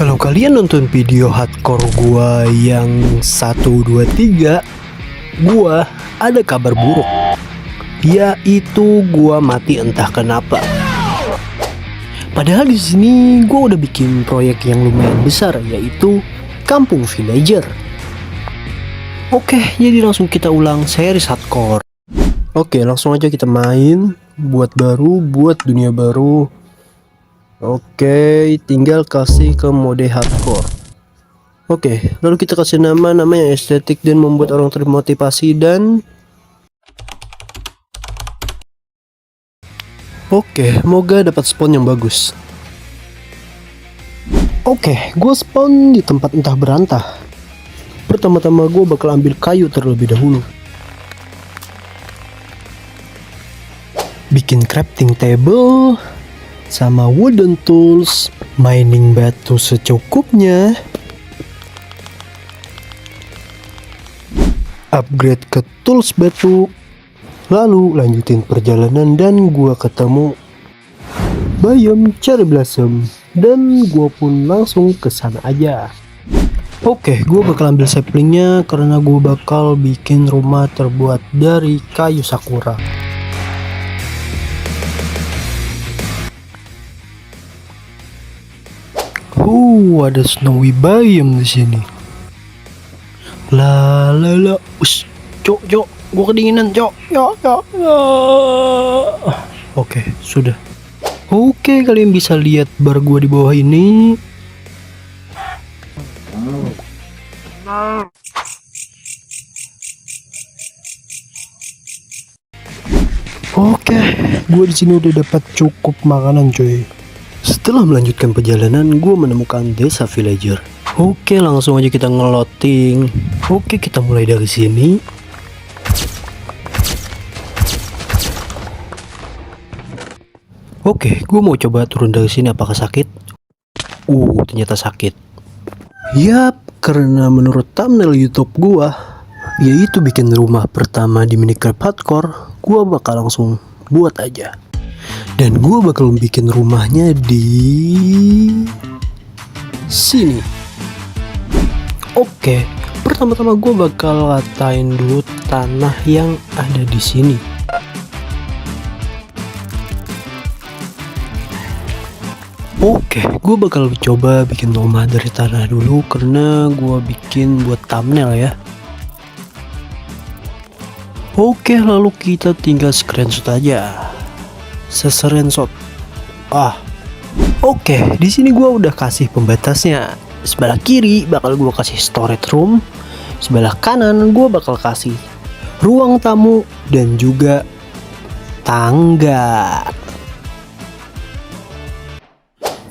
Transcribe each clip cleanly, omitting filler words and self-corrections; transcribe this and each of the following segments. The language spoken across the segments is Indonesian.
Kalau kalian nonton video hardcore gua yang 1, 2, 3, gua ada kabar buruk. Yaitu gua mati entah kenapa. Padahal di sini gua udah bikin proyek yang lumayan besar, yaitu Kampung Villager. Oke, jadi langsung kita ulang series hardcore. Oke, langsung aja kita main. Buat baru, buat dunia baru. Oke, tinggal kasih ke mode hardcore. Oke, lalu kita kasih nama yang estetik dan membuat orang termotivasi dan oke, moga dapat spawn yang bagus. Oke, gue spawn di tempat entah berantah. Pertama-tama gue bakal ambil kayu terlebih dahulu. Bikin crafting table sama wooden tools, mining batu secukupnya, upgrade ke tools batu, lalu lanjutin perjalanan dan gua ketemu biome cherry blossom dan gua pun langsung ke sana aja. Oke, gua bakal ambil saplingnya karena gua bakal bikin rumah terbuat dari kayu sakura. Ada snowy biome di sini. Ush, cok, gua kedinginan, cok. Oke, sudah. Oke, kalian bisa lihat bar gua di bawah ini. Oke, gua di sini udah dapat cukup makanan, coy. Setelah melanjutkan perjalanan, gue menemukan desa villager. Oke, langsung aja kita ngeloading. Oke, kita mulai dari sini. Oke, gue mau coba turun dari sini. Apakah sakit? Ternyata sakit. Yap, karena menurut thumbnail YouTube gue, yaitu bikin rumah pertama di Minecraft Hardcore, gue bakal langsung buat aja. Dan gue bakal bikin rumahnya di sini. Oke, pertama-tama gue bakal ratain dulu tanah yang ada di sini. Oke, gue bakal coba bikin rumah dari tanah dulu karena gue bikin buat thumbnail ya. Oke, lalu kita tinggal screenshot aja. Screenshot. Oke, di sini gua udah kasih pembatasnya. Sebelah kiri bakal gua kasih storage room, sebelah kanan gua bakal kasih ruang tamu dan juga tangga.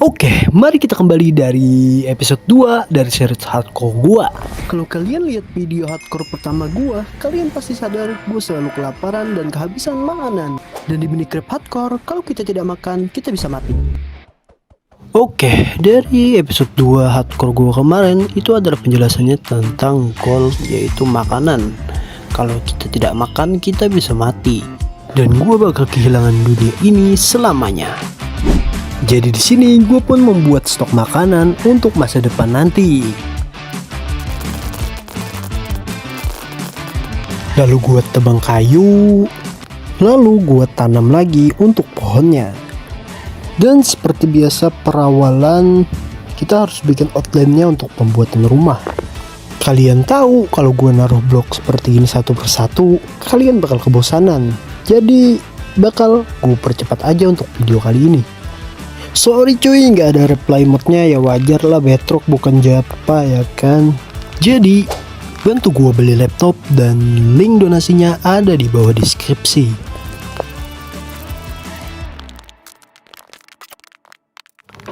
Oke, mari kita kembali dari episode 2 dari series hardcore gua. Kalau kalian lihat video hardcore pertama gua, kalian pasti sadar gua selalu kelaparan dan kehabisan makanan. Dan di Minecraft hardcore, kalau kita tidak makan, kita bisa mati. Oke, dari episode 2 hardcore gua kemarin, itu adalah penjelasannya tentang goal, yaitu makanan. Kalau kita tidak makan, kita bisa mati. Dan gua bakal kehilangan dunia ini selamanya. Jadi di sini gue pun membuat stok makanan untuk masa depan nanti. Lalu gue tebang kayu, lalu gue tanam lagi untuk pohonnya. Dan seperti biasa perawalan, kita harus bikin outline-nya untuk pembuatan rumah. Kalian tahu kalau gue naruh blok seperti ini satu persatu, kalian bakal kebosanan. Jadi bakal gue percepat aja untuk video kali ini. Sorry cuy, nggak ada reply mode-nya, ya wajar lah, Bedrock bukan Java ya kan. Jadi bantu gua beli laptop dan link donasinya ada di bawah deskripsi.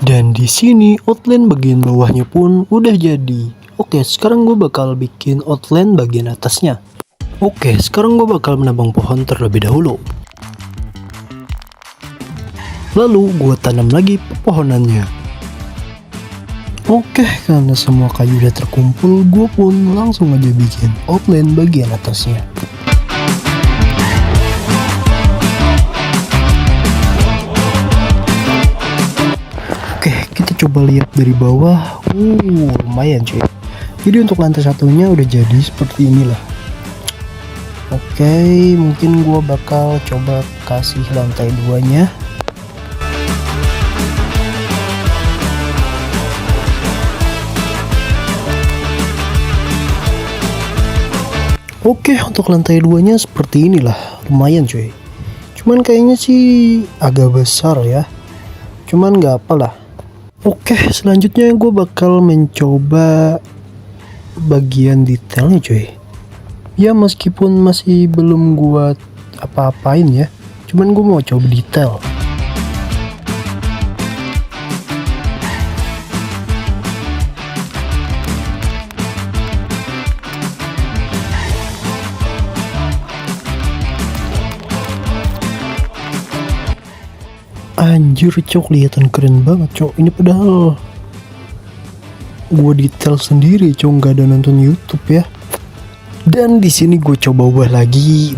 Dan di sini outline bagian bawahnya pun udah jadi. Oke, sekarang gua bakal bikin outline bagian atasnya. Oke, sekarang gua bakal menabang pohon terlebih dahulu. Lalu gue tanam lagi pepohonannya. Oke, karena semua kayu udah terkumpul, gue pun langsung aja bikin outline bagian atasnya. Oke, kita coba lihat dari bawah. Lumayan cuy. Jadi untuk lantai satunya udah jadi seperti inilah. Oke, mungkin gua bakal coba kasih lantai 2-nya. Oke, untuk lantai 2-nya seperti inilah. Lumayan cuy. Cuman kayaknya sih agak besar ya. Cuman gak apalah. Oke, selanjutnya gue bakal mencoba bagian detailnya cuy. Ya meskipun masih belum gue apa-apain ya. Cuman gue mau coba detail. Anjir cok, kelihatan keren banget cok. Ini padahal gue detail sendiri cok, nggak ada nonton YouTube ya. Dan di sini gue coba ubah lagi.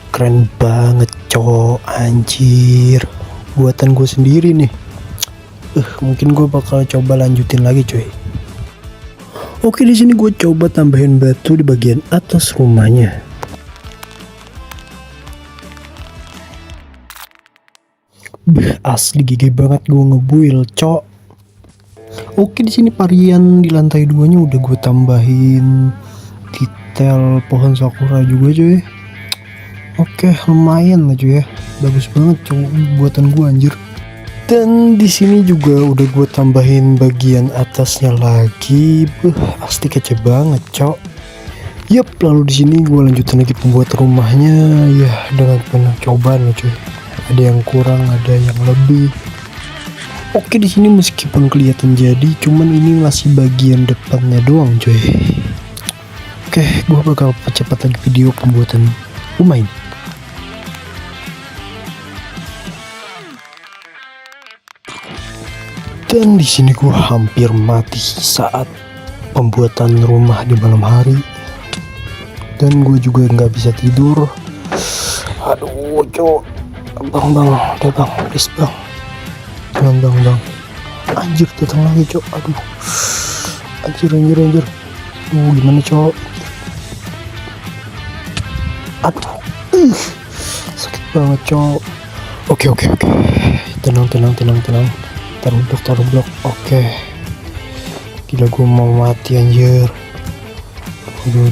Keren banget cok, anjir. Buatan gue sendiri nih. Mungkin gue bakal coba lanjutin lagi cuy. Oke, di sini gue coba tambahin batu di bagian atas rumahnya. Asli gigi banget gue ngebuil cok. Oke, di sini varian di lantai 2-nya udah gue tambahin detail pohon sakura juga cuy. Oke, lumayan lah cuy ya. Bagus banget cok buatan gue anjir. Dan di sini juga udah gue tambahin bagian atasnya lagi. Asli kece banget cok. Yap, lalu di sini gue lanjutin lagi pembuat rumahnya ya dengan penuh cobaan ya cuy. Ada yang kurang, ada yang lebih. Oke, di sini meskipun kelihatan jadi, cuman ini masih bagian depannya doang, coy. Oke, gue bakal percepat lagi video pembuatan rumah ini. Dan di sini gue hampir mati saat pembuatan rumah di malam hari. Dan gue juga nggak bisa tidur. Aduh, cok. Bang, udah bang, please bang. Jangan bang. Anjir, datang lagi cok. Aduh. Anjir. Gimana cok? Aduh. Sakit banget cok. Oke. Tenang. Taruh blok. Oke. Gila, gue mau mati anjir. Aduh.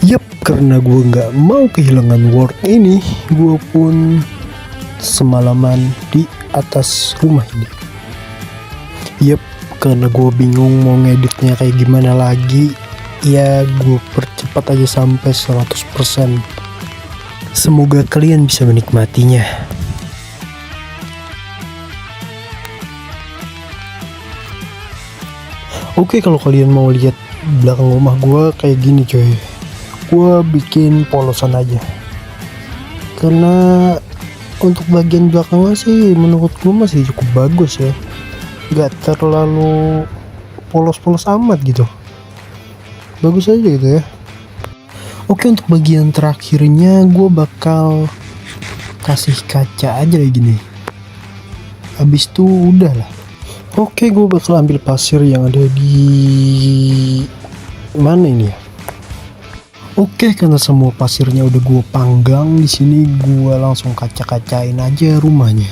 Yap, karena gue nggak mau kehilangan word ini, gue pun semalaman di atas rumah ini. Yap, karena gue bingung mau ngeditnya kayak gimana lagi, ya gue percepat aja sampai 100%. Semoga kalian bisa menikmatinya. Oke, kalau kalian mau lihat belakang rumah gue kayak gini coy, gue bikin polosan aja karena untuk bagian belakangnya sih menurut gue masih cukup bagus ya, gak terlalu polos-polos amat gitu, bagus aja gitu ya. Oke, untuk bagian terakhirnya gue bakal kasih kaca aja kayak gini, habis itu udah lah. Oke, gue bakal ambil pasir yang ada di mana ini ya. Oke, karena semua pasirnya udah gue panggang, di sini gue langsung kaca-kacain aja rumahnya.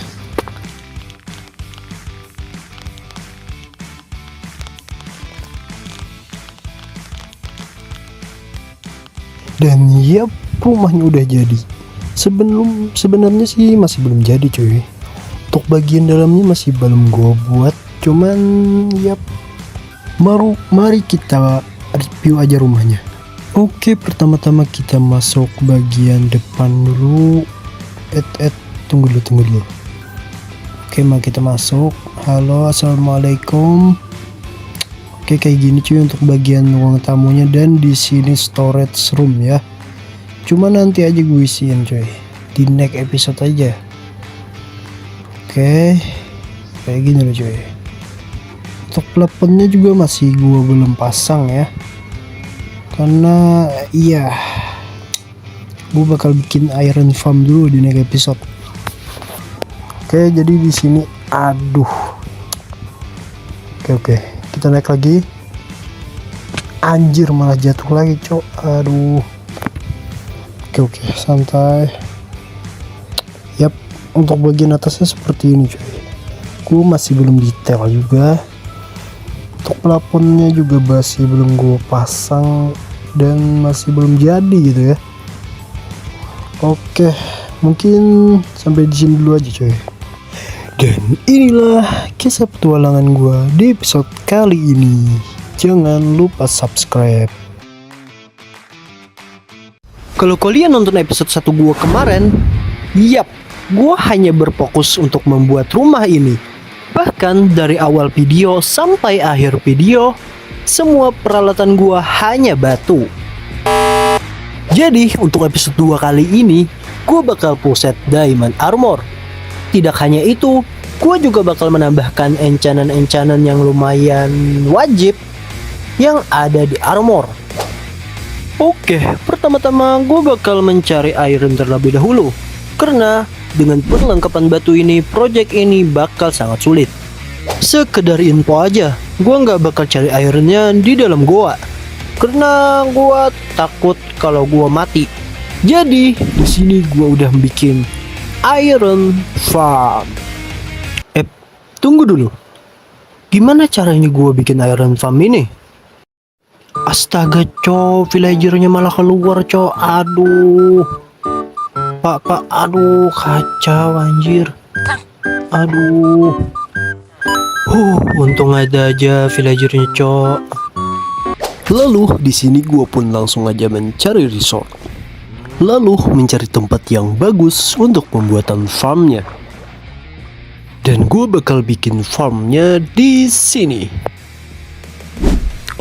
Dan yap, rumahnya udah jadi. Sebenarnya sih masih belum jadi cuy. Untuk bagian dalamnya masih belum gue buat, cuman yap, mari kita review aja rumahnya. Oke, pertama-tama kita masuk bagian depan dulu. Tunggu dulu. Oke, mari kita masuk. Halo, assalamualaikum. Oke, kayak gini cuy untuk bagian ruang tamunya, dan di sini storage room ya. Cuma nanti aja gue isiin cuy di next episode aja. Oke, kayak gini loh cuy. Untuk plafonnya juga masih gue belum pasang ya, karena iya gue bakal bikin iron farm dulu di next episode. Oke, jadi di sini aduh. Oke, kita naik lagi. Anjir, malah jatuh lagi, cok. Aduh. Oke, santai. Yap, untuk bagian atasnya seperti ini, coy. Gue masih belum detail juga. Untuk plafonnya juga masih belum gue pasang dan masih belum jadi gitu ya. Oke, mungkin sampai di sini dulu aja, coy. Dan inilah kisah petualangan gue di episode kali ini. Jangan lupa subscribe. Kalau kalian nonton episode 1 gue kemarin, yap, gue hanya berfokus untuk membuat rumah ini. Bahkan dari awal video sampai akhir video, semua peralatan gue hanya batu. Jadi untuk episode 2 kali ini, gue bakal full set diamond armor. Tidak hanya itu, gue juga bakal menambahkan enchantan-enchantan yang lumayan wajib yang ada di armor. Oke, pertama-tama gue bakal mencari iron terlebih dahulu, karena dengan perlengkapan batu ini, project ini bakal sangat sulit. Sekedar info aja, gue nggak bakal cari ironnya di dalam goa, karena gue takut kalau gue mati. Jadi di sini gue udah bikin iron farm. Tunggu dulu, gimana caranya gue bikin iron farm ini? Astaga, cok, villagernya malah keluar, cok. Aduh, pak, aduh, kacau anjir. Aduh. Untung ada aja villagernya, cok. Lalu di sini gue pun langsung aja mencari resort. Lalu mencari tempat yang bagus untuk pembuatan farmnya. Dan gue bakal bikin farmnya di sini.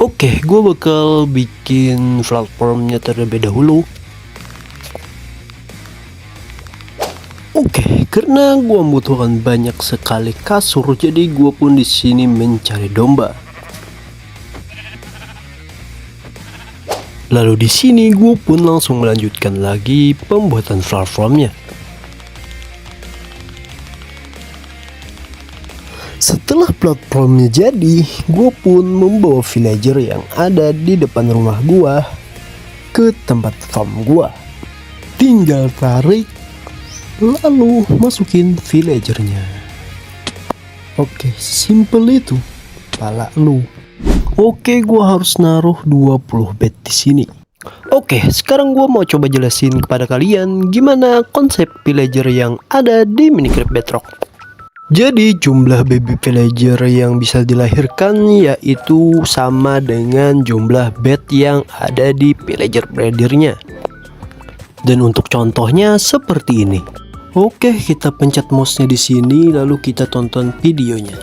Oke, gue bakal bikin platformnya terlebih dahulu. Oke, karena gue membutuhkan banyak sekali kasur, jadi gue pun di sini mencari domba. Lalu di sini gue pun langsung melanjutkan lagi pembuatan platformnya. Setelah platformnya jadi, gue pun membawa villager yang ada di depan rumah gue ke tempat farm gue. Tinggal tarik, lalu masukin villagernya. Oke, simple itu. Pala lu. Oke, gue harus naruh 20 bed di sini. Oke, sekarang gue mau coba jelasin kepada kalian gimana konsep villager yang ada di Minecraft Bedrock. Jadi jumlah baby villager yang bisa dilahirkan yaitu sama dengan jumlah bed yang ada di villager breedernya. Dan untuk contohnya seperti ini. Oke, kita pencet mouse-nya di sini lalu kita tonton videonya.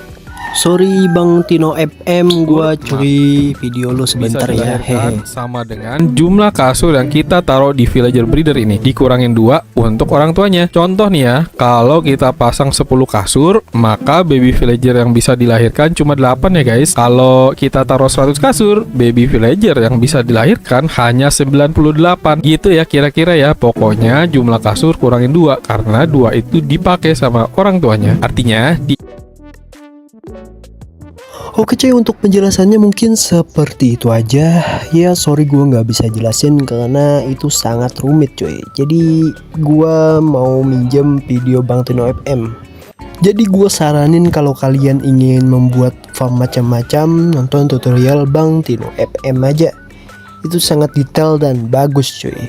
Sorry Bang Tino FM, gua curi video lo sebentar ya. Hehe. Sama dengan jumlah kasur yang kita taruh di villager breeder ini dikurangin 2 untuk orang tuanya. Contoh nih ya, kalau kita pasang 10 kasur, maka baby villager yang bisa dilahirkan cuma 8 ya guys. Kalau kita taruh 100 kasur, baby villager yang bisa dilahirkan hanya 98. Gitu ya kira-kira ya. Pokoknya jumlah kasur kurangin 2 karena 2 itu dipakai sama orang tuanya. Artinya Oke cuy, untuk penjelasannya mungkin seperti itu aja. Ya sorry gue nggak bisa jelasin karena itu sangat rumit cuy. Jadi gue mau minjem video Bang Tino FM. Jadi gue saranin kalau kalian ingin membuat farm macam-macam, nonton tutorial Bang Tino FM aja. Itu sangat detail dan bagus cuy.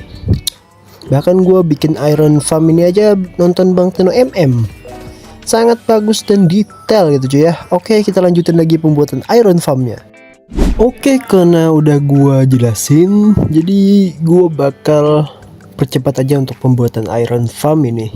Bahkan gue bikin iron farm ini aja nonton Bang Tino MM. Sangat bagus dan detail gitu cuy ya. Oke, kita lanjutin lagi pembuatan iron farmnya. Oke, karena udah gua jelasin, jadi gua bakal percepat aja untuk pembuatan iron farm ini.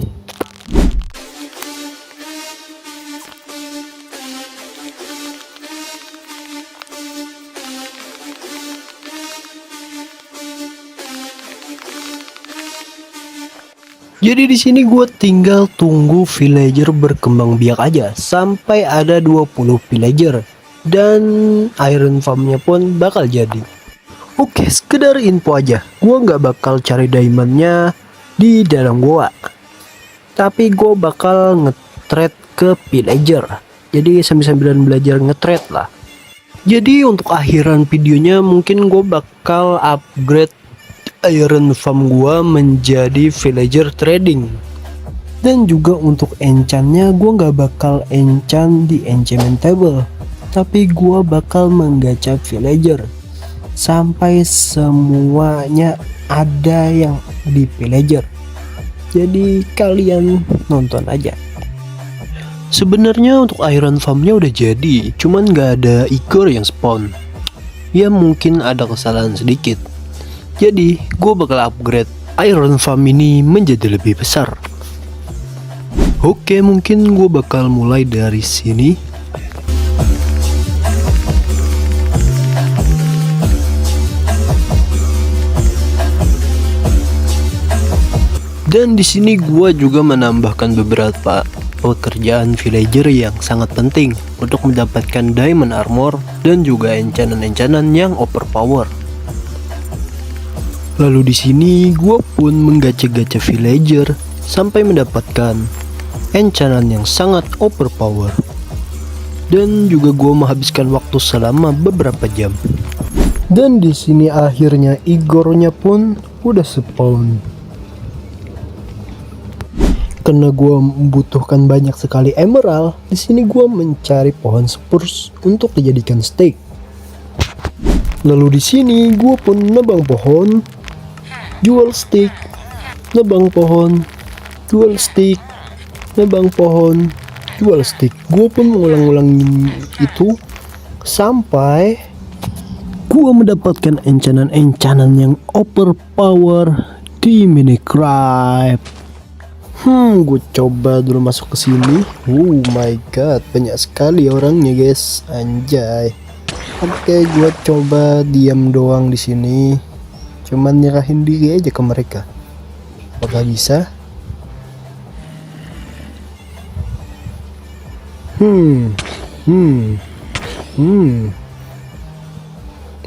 Jadi di sini gue tinggal tunggu villager berkembang biak aja sampai ada 20 villager dan iron farmnya pun bakal jadi. Oke, sekedar info aja, gue nggak bakal cari diamondnya di dalam goa, tapi gue bakal nge-trade ke villager. Jadi sambil-sambilan belajar nge-trade lah. Jadi untuk akhiran videonya mungkin gue bakal upgrade iron farm gue menjadi villager trading. Dan juga untuk enchantnya gue gak bakal enchant di enchantment table, tapi gue bakal menggacha villager sampai semuanya ada yang di villager. Jadi kalian nonton aja. Sebenarnya untuk iron farmnya udah jadi, cuman gak ada Igor yang spawn. Ya mungkin ada kesalahan sedikit. Jadi gue bakal upgrade iron farm ini menjadi lebih besar. Oke, mungkin gue bakal mulai dari sini. Dan di sini gue juga menambahkan beberapa pekerjaan villager yang sangat penting untuk mendapatkan diamond armor dan juga enchantan-enchantan yang overpower. Lalu di sini gue pun menggacha-gacha villager sampai mendapatkan enchantan yang sangat overpower. Dan juga gue menghabiskan waktu selama beberapa jam. Dan di sini akhirnya Igornya pun udah spawn. Karena gue membutuhkan banyak sekali emerald, di sini gue mencari pohon spruce untuk dijadikan steak. Lalu di sini gue pun nebang pohon, jual stick, nebang pohon, jual stick, nebang pohon, jual stick. Gue pun mengulang-ulangin itu sampai gue mendapatkan enchantan yang overpower di Minecraft. Gue coba dulu masuk ke sini. Oh my god, banyak sekali orangnya guys, anjay. Oke, gue coba diam doang di sini. Cuman nyerahin diri aja ke mereka. Apakah bisa?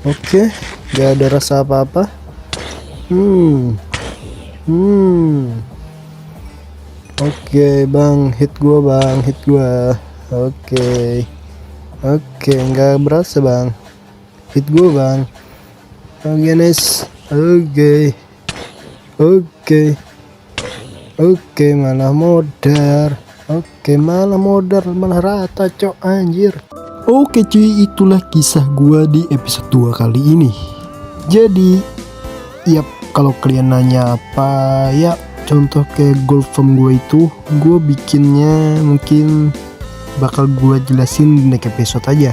Oke, gak ada rasa apa-apa. Oke bang, hit gua bang, hit gua. Oke, nggak berasa bang, hit gua bang. Oke nice. Oke, malah modar. Malah rata cok, anjir. Oke cuy, itulah kisah gua di episode 2 kali ini. Jadi ya kalau kalian nanya apa ya, contoh kayak gold farm gue itu, gue bikinnya mungkin bakal gue jelasin di next episode aja.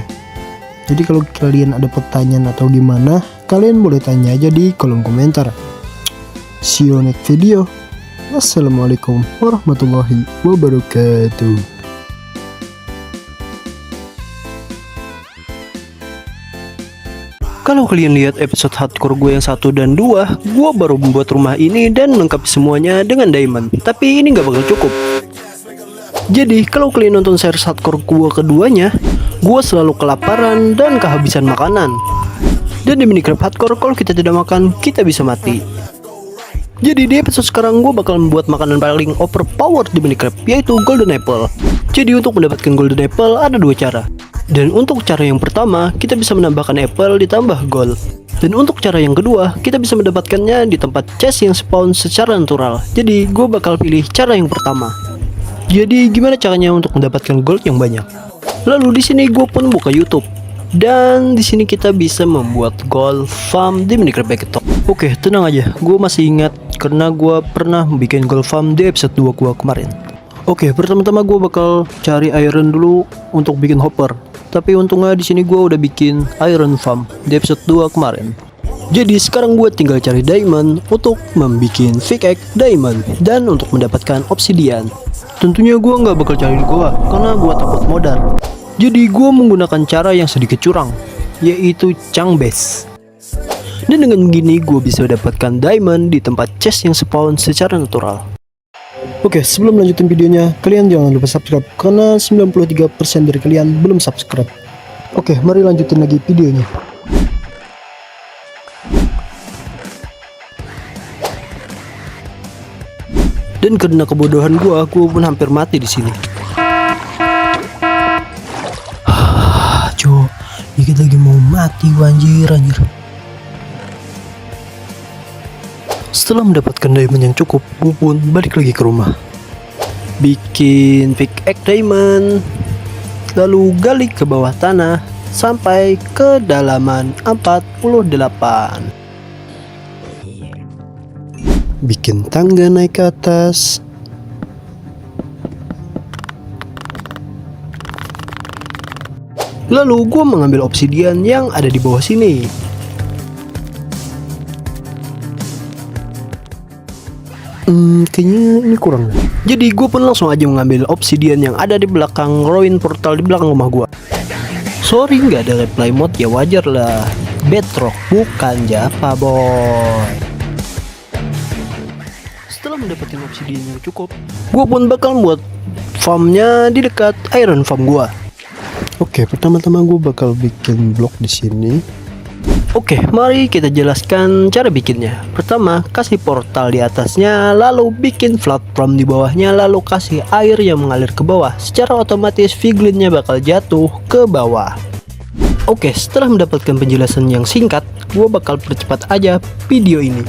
Jadi kalau kalian ada pertanyaan atau gimana, kalian boleh tanya aja di kolom komentar. See you next video. Wassalamualaikum warahmatullahi wabarakatuh. Kalau kalian lihat episode hardcore gue yang 1 dan 2, gue baru membuat rumah ini dan melengkapi semuanya dengan diamond. Tapi ini gak bakal cukup. Jadi kalau kalian nonton series hardcore gue keduanya, gue selalu kelaparan dan kehabisan makanan. Dan di Minecraft hardcore, kalau kita tidak makan, kita bisa mati. Jadi di episode sekarang gue bakal membuat makanan paling overpower di Minecraft, yaitu golden apple. Jadi untuk mendapatkan golden apple ada 2 cara. Dan untuk cara yang pertama, kita bisa menambahkan apple ditambah gold. Dan untuk cara yang kedua, kita bisa mendapatkannya di tempat chest yang spawn secara natural. Jadi gue bakal pilih cara yang pertama. Jadi gimana caranya untuk mendapatkan gold yang banyak? Lalu di sini gue pun buka YouTube. Dan di sini kita bisa membuat gold farm di Minecraft Backtop. Oke, tenang aja, gue masih ingat karena gue pernah bikin gold farm di episode 2 gue kemarin. Oke, pertama-tama gue bakal cari iron dulu untuk bikin hopper. Tapi untungnya di sini gue udah bikin iron farm di episode 2 kemarin. Jadi sekarang gue tinggal cari diamond untuk membuat pickaxe diamond dan untuk mendapatkan obsidian. Tentunya gue nggak bakal cari di gua karena gue takut modar. Jadi gue menggunakan cara yang sedikit curang, yaitu chunk base. Dan dengan begini gue bisa dapatkan diamond di tempat chest yang spawn secara natural. Oke, sebelum lanjutin videonya, kalian jangan lupa subscribe karena 93% dari kalian belum subscribe. Oke, mari lanjutin lagi videonya. Dan karena kebodohan gua pun hampir mati di sini. cok. Dikit lagi mau mati gua, anjir. Setelah mendapatkan diamond yang cukup, gue pun balik lagi ke rumah. Bikin pickaxe diamond, lalu gali ke bawah tanah sampai ke kedalaman 48. Bikin tangga naik ke atas. Lalu gue mengambil obsidian yang ada di bawah sini. Kayaknya ini kurang. Jadi gue pun langsung aja mengambil obsidian yang ada di belakang ruin portal di belakang rumah gue. Sorry nggak ada replay mode, ya wajar lah. Bedrock bukan Java boy. Setelah mendapatkan obsidian yang cukup, gue pun bakal buat farmnya di dekat iron farm gue. Oke, pertama-tama gue bakal bikin blok di sini. Oke, mari kita jelaskan cara bikinnya. Pertama, kasih portal di atasnya, lalu bikin platform di bawahnya, lalu kasih air yang mengalir ke bawah. Secara otomatis piglinnya bakal jatuh ke bawah. Oke, setelah mendapatkan penjelasan yang singkat, gue bakal percepat aja video ini.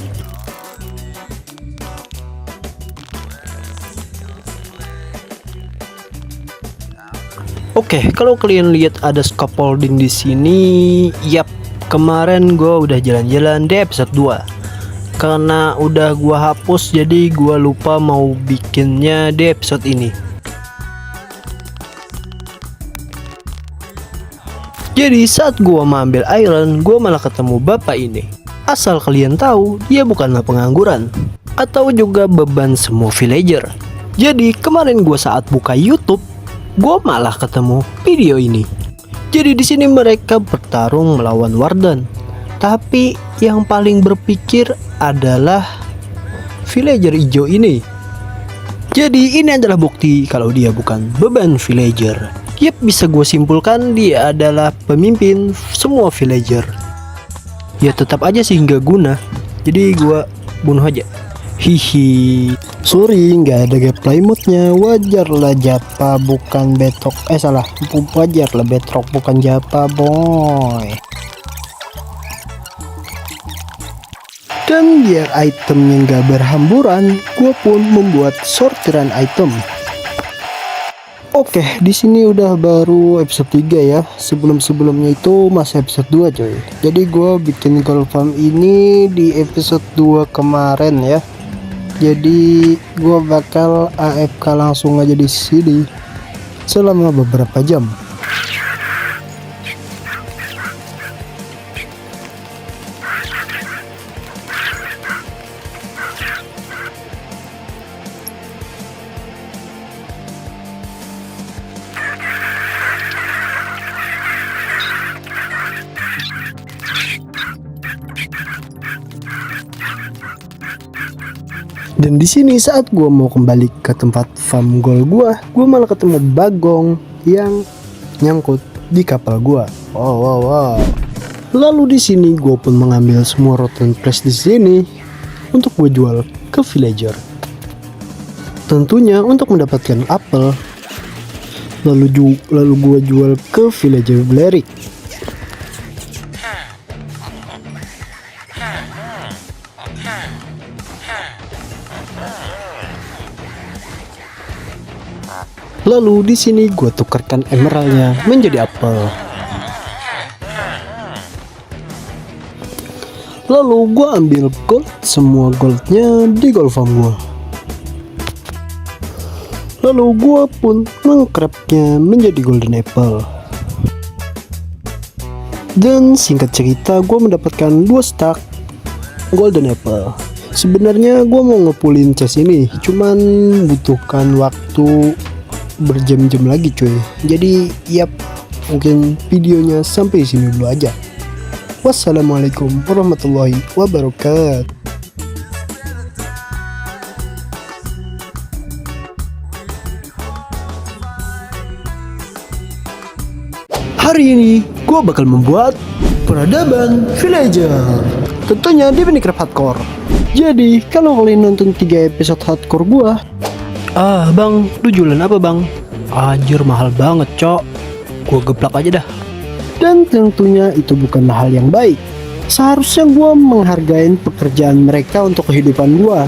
Oke, kalau kalian lihat ada scaffolding di sini, yap. Kemarin gue udah jalan-jalan di episode 2. Karena udah gue hapus, jadi gue lupa mau bikinnya di episode ini. Jadi saat gue mengambil iron, gue malah ketemu bapak ini. Asal kalian tahu, dia bukanlah pengangguran atau juga beban semua villager. Jadi kemarin gue saat buka YouTube, gue malah ketemu video ini. Jadi di sini mereka bertarung melawan Warden. Tapi yang paling berpikir adalah villager hijau ini. Jadi ini adalah bukti kalau dia bukan beban villager. Yap, bisa gue simpulkan dia adalah pemimpin semua villager. Ya tetap aja sih nggak guna. Jadi gue bunuh aja. Hihi. Sorry, nggak ada gameplay mode-nya. Wajar lah Japa bukan Bedrock. Salah. Wajar lah Bedrock bukan Japa boy. Dan biar itemnya nggak berhamburan, gue pun membuat sortiran item. Oke, di sini udah baru episode 3 ya. Sebelumnya itu masih episode 2 coy. Jadi gue bikin gold farm ini di episode 2 kemarin ya. Jadi gua bakal AFK langsung aja di sini selama beberapa jam. Dan di sini saat gue mau kembali ke tempat farm gold gue malah ketemu bagong yang nyangkut di kapal gue. Wow. Lalu di sini gue pun mengambil semua rotten flesh di sini untuk gue jual ke villager. Tentunya untuk mendapatkan apel. Lalu gue jual ke villager Blerick. Lalu di sini gue tukarkan emeraldnya menjadi apel. Lalu gue ambil gold, semua goldnya di gold farm gue. Lalu gue pun mengcraftnya menjadi golden apple. Dan singkat cerita gue mendapatkan 2 stack golden apple. Sebenarnya gue mau ngepulin chest ini, cuman butuhkan waktu berjam-jam lagi cuy. Jadi yap, mungkin videonya sampai sini dulu aja. Wassalamualaikum warahmatullahi wabarakatuh. Hari ini gue bakal membuat peradaban villager, tentunya di Minecraft Hardcore. Jadi kalau kalian nonton 3 episode hardcore gue, bang, lu jualan apa bang? Anjir mahal banget cok, gue geplak aja dah. Dan tentunya itu bukanlah hal yang baik. Seharusnya gue menghargai pekerjaan mereka untuk kehidupan gue,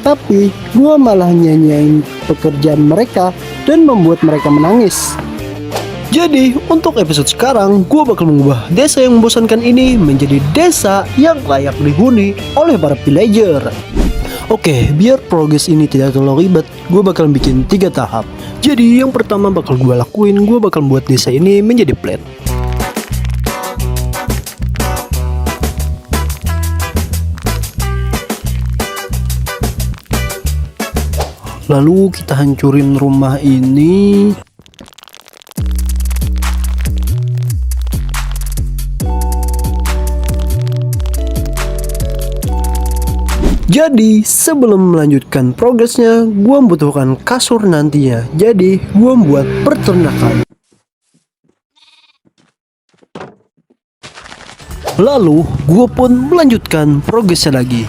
tapi gue malah nyanyain pekerjaan mereka dan membuat mereka menangis. Jadi untuk episode sekarang, gue bakal mengubah desa yang membosankan ini menjadi desa yang layak dihuni oleh para villager. Oke, biar progres ini tidak terlalu ribet, gue bakal bikin 3 tahap. Jadi yang pertama bakal gue lakuin, gue bakal buat desa ini menjadi flat. Lalu kita hancurin rumah ini. Jadi sebelum melanjutkan progresnya, gua membutuhkan kasur nantinya. Jadi gua membuat peternakan. Lalu gua pun melanjutkan progresnya lagi.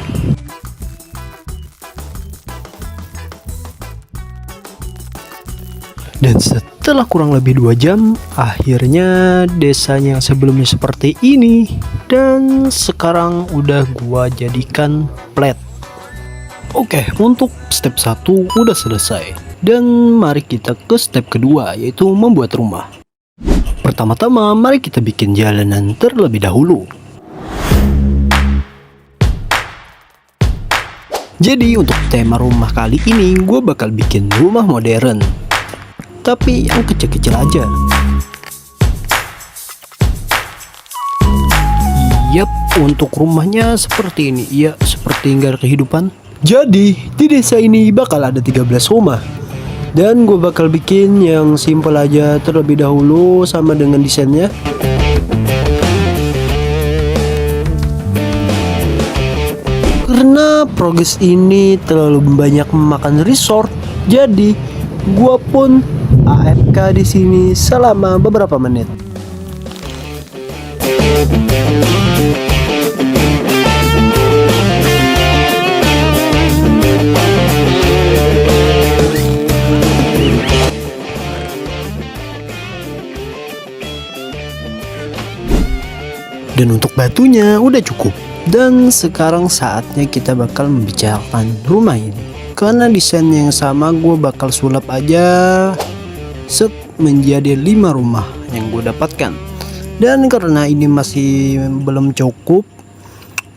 Dan setelah kurang lebih 2 jam, akhirnya desanya yang sebelumnya seperti ini. Dan sekarang udah gua jadikan flat. Oke, untuk step 1 udah selesai. Dan mari kita ke step kedua, yaitu membuat rumah. Pertama-tama mari kita bikin jalanan terlebih dahulu. Jadi untuk tema rumah kali ini gue bakal bikin rumah modern, tapi yang kecil-kecil aja. Yap, untuk rumahnya seperti ini. Ya, seperti tinggal kehidupan. Jadi di desa ini bakal ada 13 rumah. Dan gue bakal bikin yang simple aja terlebih dahulu sama dengan desainnya. Karena progres ini terlalu banyak memakan resource, jadi gue pun AFK di sini selama beberapa menit. Dan untuk batunya udah cukup. Dan sekarang saatnya kita bakal membicarakan rumah ini. Karena desainnya yang sama, gue bakal sulap aja set menjadi 5 rumah yang gue dapatkan. Dan karena ini masih belum cukup,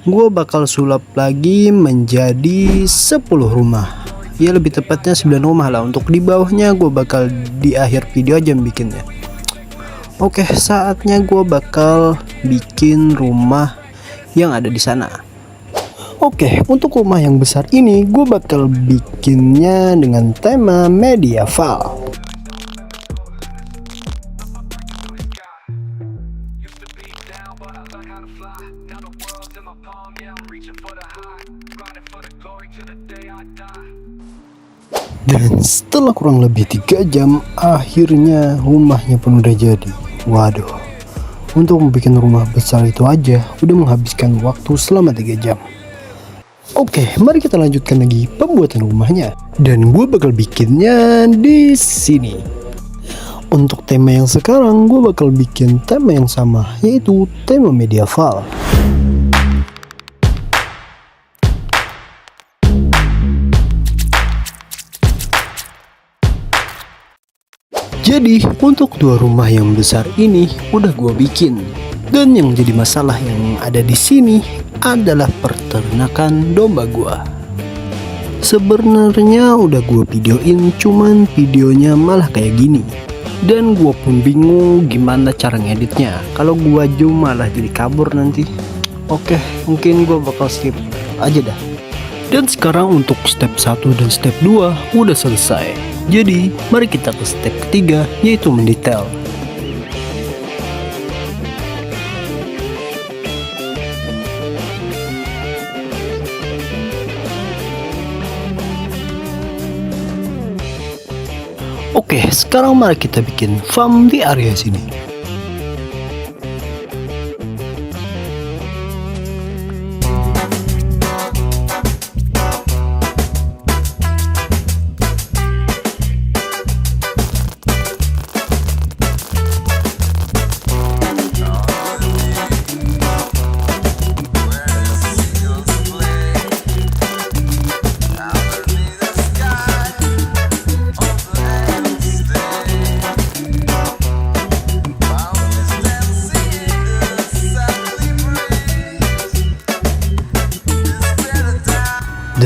gue bakal sulap lagi menjadi 10 rumah. Ya lebih tepatnya 9 rumah lah. Untuk di bawahnya gue bakal di akhir video aja bikinnya. Oke, saatnya gue bakal bikin rumah yang ada di sana. Oke, untuk rumah yang besar ini gue bakal bikinnya dengan tema medieval. Dan setelah kurang lebih 3 jam, akhirnya rumahnya pun udah jadi. Waduh, untuk membuat rumah besar itu aja udah menghabiskan waktu selama 3 jam. Oke, mari kita lanjutkan lagi pembuatan rumahnya. Dan gue bakal bikinnya di sini. Untuk tema yang sekarang, gue bakal bikin tema yang sama, yaitu tema medieval. Jadi untuk 2 rumah yang besar ini udah gue bikin. Dan yang jadi masalah yang ada di sini adalah peternakan domba gue. Sebenarnya udah gue videoin, cuman videonya malah kayak gini. Dan gue pun bingung gimana cara ngeditnya. Kalau gue zoom malah jadi kabur nanti. Oke, mungkin gue bakal skip aja dah. Dan sekarang untuk step 1 dan step 2 udah selesai. Jadi mari kita ke step ketiga, yaitu mendetail. Oke, sekarang mari kita bikin farm di area sini.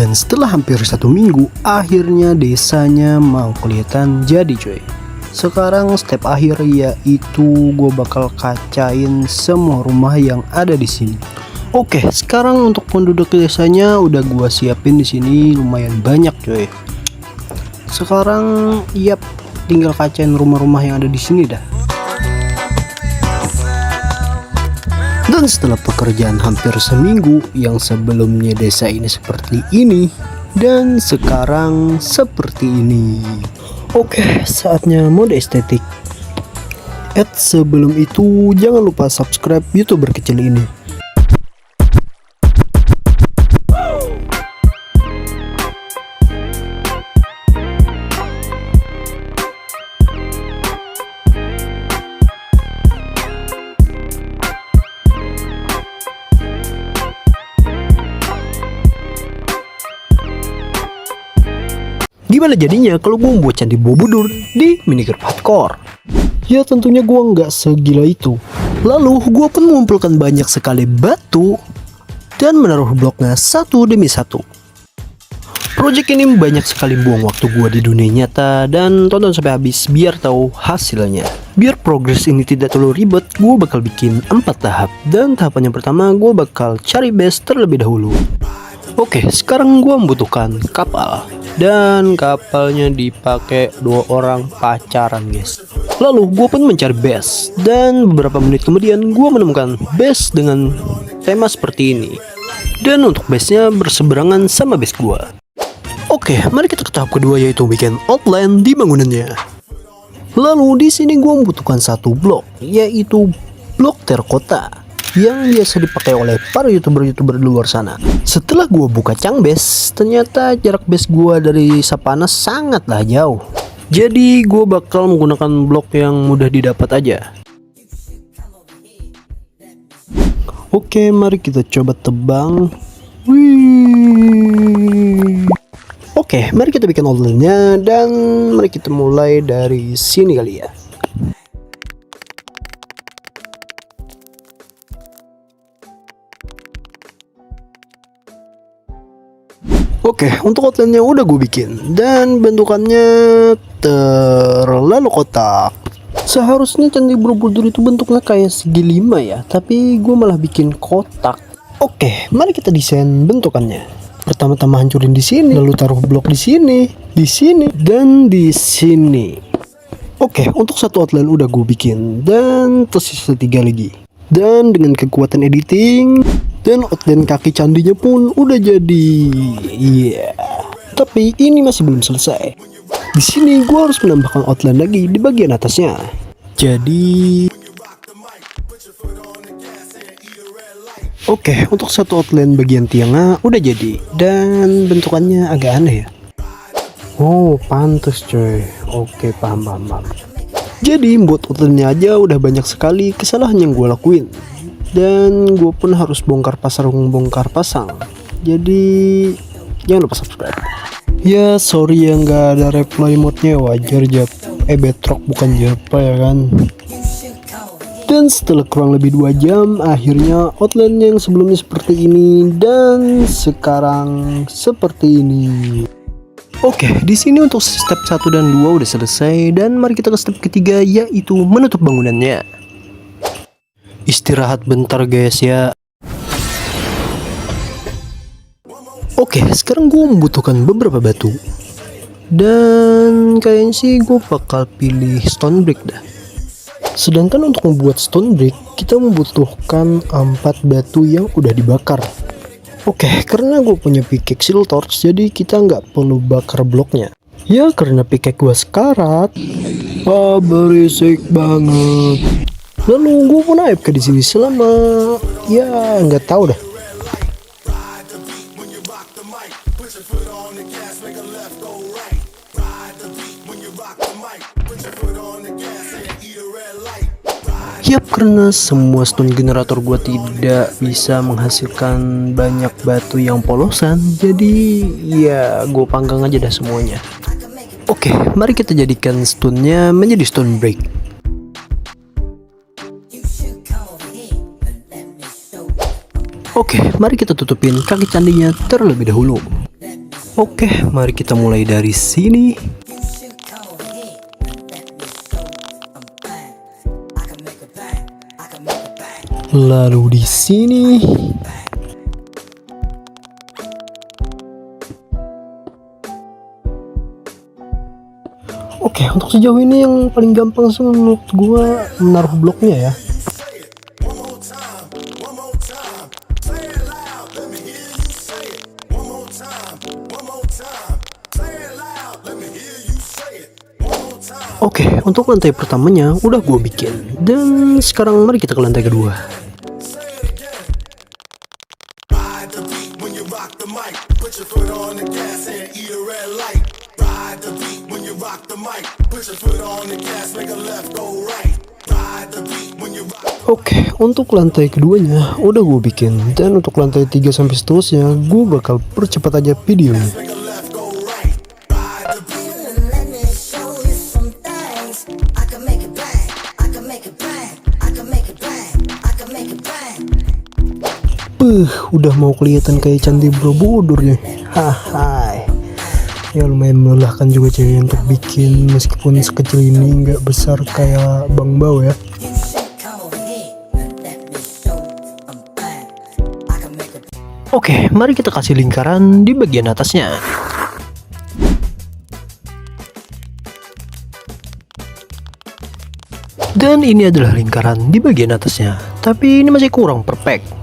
Dan setelah hampir 1 minggu, akhirnya desanya mau kelihatan jadi coy. Sekarang step akhir yaitu gue bakal kacain semua rumah yang ada di sini. Oke, sekarang untuk penduduk desanya udah gue siapin di sini lumayan banyak coy. Sekarang tinggal kacain rumah-rumah yang ada di sini dah. Dan setelah pekerjaan hampir seminggu, yang sebelumnya desa ini seperti ini dan sekarang seperti ini. Oke, saatnya mode estetik. Sebelum itu jangan lupa subscribe YouTuber kecil ini. Gimana jadinya kalau gue membuat candi Borobudur di Minecraft Hardcore? Ya tentunya gue nggak segila itu. Lalu gue pun mengumpulkan banyak sekali batu dan menaruh bloknya satu demi satu. Project ini banyak sekali buang waktu gue di dunia nyata, dan tonton sampai habis biar tahu hasilnya. Biar progres ini tidak terlalu ribet, gue bakal bikin 4 tahap. Dan tahapan yang pertama gue bakal cari base terlebih dahulu. Oke, sekarang gue membutuhkan kapal. Dan kapalnya dipakai 2 orang pacaran guys. Lalu gue pun mencari base. Dan beberapa menit kemudian gue menemukan base dengan tema seperti ini. Dan untuk base-nya berseberangan sama base gue. Oke, mari kita ke tahap kedua, yaitu bikin outline di bangunannya. Lalu di sini gue membutuhkan 1 blok, yaitu blok terkota yang biasa dipakai oleh para youtuber di luar sana. Setelah gue buka cang base, ternyata jarak base gue dari Sapana sangatlah jauh. Jadi gue bakal menggunakan blok yang mudah didapat aja. Oke, mari kita coba tebang. Wih. Oke, mari kita bikin outline-nya, dan mari kita mulai dari sini kali ya. Oke, untuk outline-nya udah gue bikin, dan bentukannya terlalu kotak. Seharusnya candi Borobudur itu bentuknya kayak segi 5 ya, tapi gue malah bikin kotak. Oke, mari kita desain bentukannya. Pertama-tama hancurin di sini, lalu taruh blok di sini, dan di sini. Oke, untuk satu outline udah gue bikin, dan tersisa 3 lagi. Dan dengan kekuatan editing dan outline kaki candinya pun udah jadi. Tapi ini masih belum selesai. Di sini gue harus menambahkan outline lagi di bagian atasnya. Jadi oke, untuk satu outline bagian tiangnya udah jadi, dan bentukannya agak aneh ya. Oh, pantes coy. Oke, paham. Jadi buat outline-nya aja udah banyak sekali kesalahan yang gue lakuin. Dan gue pun harus bongkar pasang. Jadi jangan lupa subscribe. Ya sorry ya nggak ada reply mode-nya, wajar Bedrock bukan Java ya kan. Dan setelah kurang lebih 2 jam, akhirnya outline yang sebelumnya seperti ini dan sekarang seperti ini. Oke, di sini untuk step 1 dan 2 udah selesai, dan mari kita ke step ketiga, yaitu menutup bangunannya. Istirahat bentar guys ya. Oke, sekarang gue membutuhkan beberapa batu. Dan kayaknya sih gue bakal pilih stone brick dah. Sedangkan untuk membuat stone brick, kita membutuhkan 4 batu yang udah dibakar. Oke, karena gue punya pickaxe silver torch, jadi kita nggak perlu bakar bloknya. Ya karena pickaxe gue sekarat. Berisik banget. Lalu gue pun AFK di sini selama nggak tahu dah. Yap, karena semua stone generator gua tidak bisa menghasilkan banyak batu yang polosan, jadi ya gue panggang aja dah semuanya. Oke, mari kita jadikan stone-nya menjadi stone brick. Oke, mari kita tutupin kaki candinya terlebih dahulu. Oke, mari kita mulai dari sini. Lalu di sini. Oke, untuk sejauh ini yang paling gampang sih menurut gua menaruh bloknya ya. Oke, untuk lantai pertamanya udah gue bikin. Dan sekarang mari kita ke lantai kedua. Oke, untuk lantai keduanya udah gue bikin. Dan untuk lantai 3 sampai seterusnya gue bakal percepat aja videonya. Udah mau kelihatan kayak Candi Borobudur nih. Hai. Ya lumayan melelahkan juga cewek untuk bikin, meskipun sekecil ini nggak besar kayak Bang Bao ya. Oke, mari kita kasih lingkaran di bagian atasnya. Dan ini adalah lingkaran di bagian atasnya, tapi ini masih kurang perfect.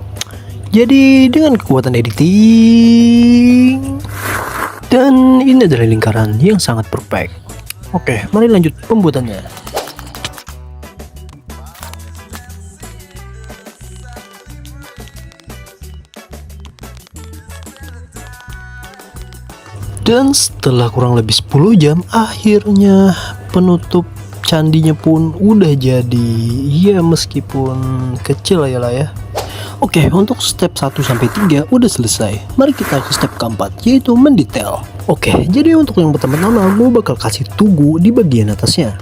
Jadi dengan kekuatan editing, dan ini adalah lingkaran yang sangat perfect. Oke, mari lanjut pembuatannya. Dan setelah kurang lebih 10 jam, akhirnya penutup candinya pun udah jadi. Ya meskipun kecil ya lah ya. Oke, untuk step 1 sampai 3 udah selesai. Mari kita ke step keempat, yaitu mendetail. Oke, jadi untuk yang pertama-tama gue bakal kasih tugu di bagian atasnya.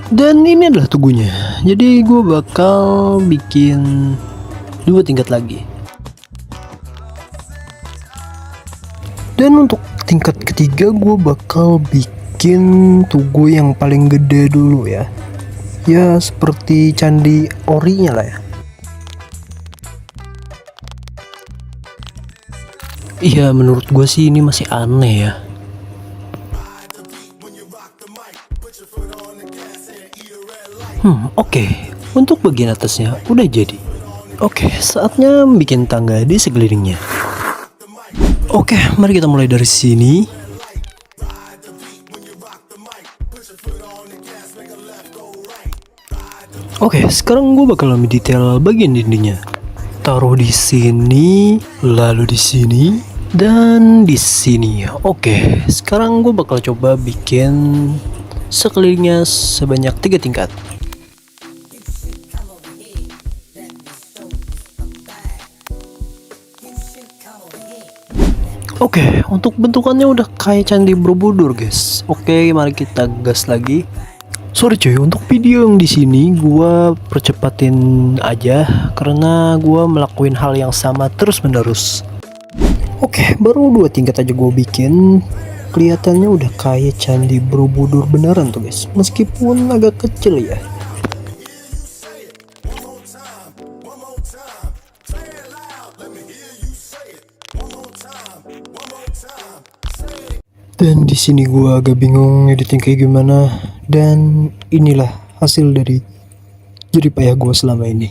Dan ini adalah tugunya. Jadi gue bakal bikin 2 tingkat lagi. Dan untuk tingkat ketiga gue bakal bikin tugu yang paling gede dulu ya. Ya seperti candi orinya lah ya. Iya, menurut gue sih ini masih aneh ya. Oke. Untuk bagian atasnya udah jadi. Oke, saatnya bikin tangga di sekelilingnya. Oke, mari kita mulai dari sini. Oke, sekarang gue bakal ambil detail bagian dindingnya. Taruh di sini, lalu di sini, dan di sini. Oke, sekarang gue bakal coba bikin sekelilingnya sebanyak 3 tingkat. Oke, untuk bentukannya udah kayak Candi Borobudur, guys. Oke, mari kita gas lagi. Sorry cuy, untuk video yang di sini gua percepatin aja karena gua melakukan hal yang sama terus-menerus. Oke, baru 2 tingkat aja gua bikin. Kelihatannya udah kayak Candi Borobudur beneran tuh, guys. Meskipun agak kecil ya. Dan di sini gua agak bingung editing kayak gimana, dan inilah hasil dari jerih payah gua selama ini.